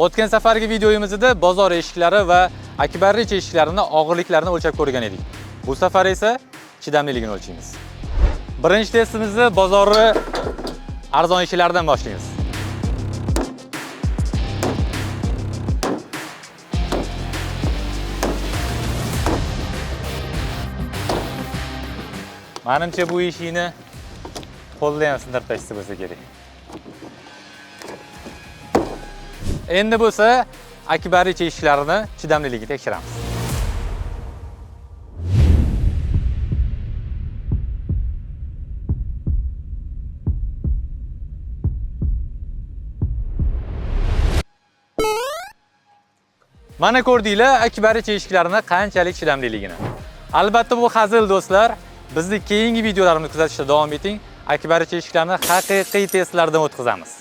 O'tgan safargi videoyimizda bozor eshiklari va akbarli eshiklarini og'irliklarini o'lchab ko'rgan edik. Bu safar esa chidamliligini o'lchaymiz. Birinchi testimizni bozorni arzon eshiklaridan boshlaymiz. Menimcha bu eshikni qo'lda ham sindirib tashlasa bo'lsa kerak. Endi bo'lsa akbarli eshiklarini chidamliligini tekshiramiz. Mana ko'rdinglar akbarli eshiklarini qanchalik chidamliligini. Albatta bu hazil do'stlar. Bizni keyingi videolarimizni kuzatishda davom eting. Akbarli eshiklarni haqiqiy testlardan o'tkazamiz.